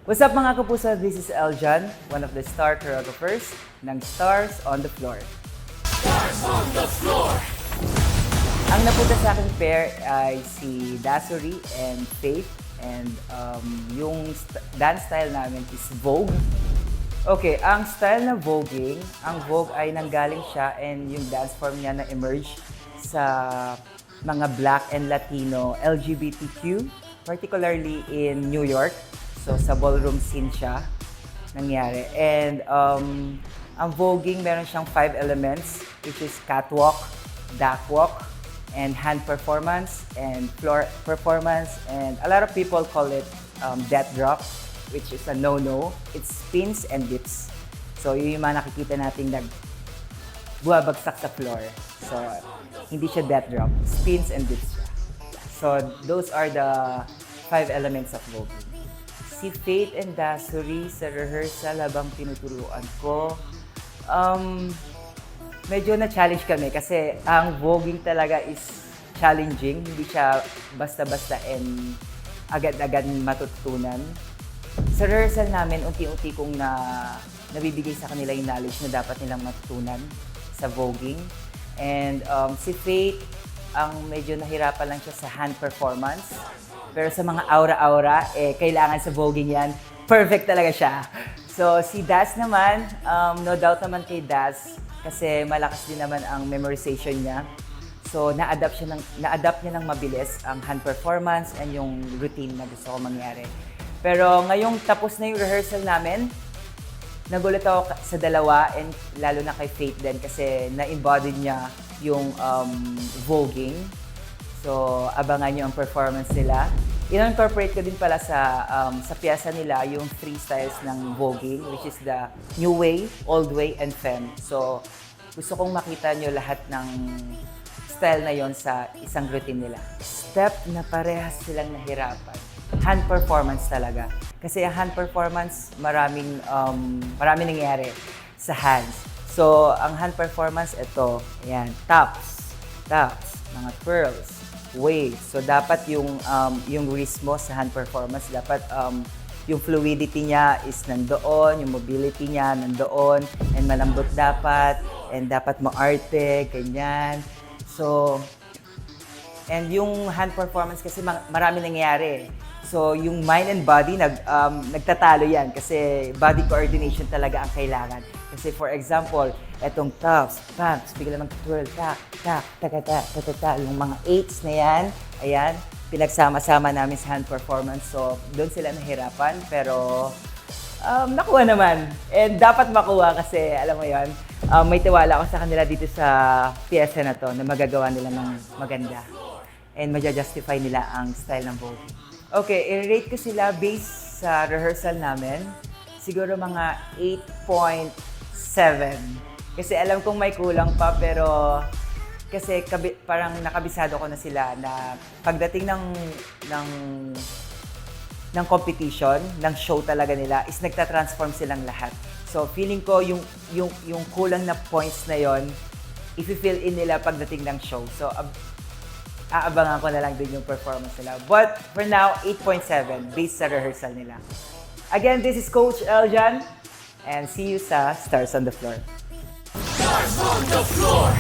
What's up mga kapuso? This is Eljan, one of the star choreographers ng Stars on the Floor. Stars on the Floor! Ang napunta sa aking pair ay si Dasuri and Faith. And yung dance style namin is Vogue. Okay, ang style na voguing, ang Vogue ay nanggaling siya and yung dance form niya na-emerge sa mga Black and Latino LGBTQ, particularly in New York. So sa ballroom scene siya nangyari. And ang voguing, meron siyang 5 elements, which is catwalk, duckwalk, and hand performance, and floor performance, and a lot of people call it death drop, which is a no-no. It's spins and dips. So yun yung mga nakikita nating buwabagsak sa floor. So hindi siya death drop, spins and dips siya. So those are the 5 elements of voguing. Si Faith and Dasuri sa rehearsal habang tinuturuan ko, medyo na-challenge kami kasi ang voguing talaga is challenging. Hindi siya basta-basta and agad-agad matutunan. Sa rehearsal namin, unti-unti kong nabibigay sa kanila yung knowledge na dapat nilang matutunan sa voguing. And si Faith, ang medyo nahirapan lang siya sa hand performance. Pero sa mga aura-aura, kailangan sa voguing yan. Perfect talaga siya. So si Das naman, no doubt naman kay Das, kasi malakas din naman ang memorization niya. So na-adapt niya ng mabilis ang hand performance and yung routine na gusto ko mangyari. Pero ngayong tapos na yung rehearsal namin, nagulat ako sa dalawa and lalo na kay Faith din kasi na-embody niya yung voguing. So abangan niyo ang performance nila. In-incorporate ko din pala sa piyesa nila yung 3 styles ng voguing, which is the New Way, Old Way, and Femme. So gusto kong makita niyo lahat ng style na yon sa isang routine nila. Step na parehas silang nahirapan. Hand performance talaga. Kasi ang hand performance, maraming nangyayari sa hands. So, ang hand performance, ito. Ayan, taps, mga twirls, waves. So, dapat yung wrist mo sa hand performance, dapat yung fluidity niya is nandoon, yung mobility niya nandoon, and malambot dapat, and dapat maarte, ganyan. So, and yung hand performance kasi marami nangyayari. So, yung mind and body, nagtatalo yan kasi body coordination talaga ang kailangan. Kasi for example, etong taps, bigla ng twirl, yung mga 8s na yan, ayan, pinagsama-sama namin sa hand performance. So, doon sila nahirapan, pero nakuha naman. And dapat makuha kasi, alam mo yon, may tiwala ako sa kanila dito sa piyesa na to na magagawa nila ng maganda. And maja-justify nila ang style ng voguing. Okay, i-rate ko sila based sa rehearsal namin. Siguro mga 8.7. Kasi alam kong may kulang pa, pero kasi parang nakabisado ko na sila na pagdating ng competition, ng show talaga nila, is nagtatransform silang lahat. So feeling ko yung kulang na points na yon, i-fill in nila pagdating ng show. So aabangan ko na lang din yung performance nila. But for now, 8.7 based sa rehearsal nila. Again, this is Coach Eljan, and see you sa Stars on the Floor. Stars on the Floor!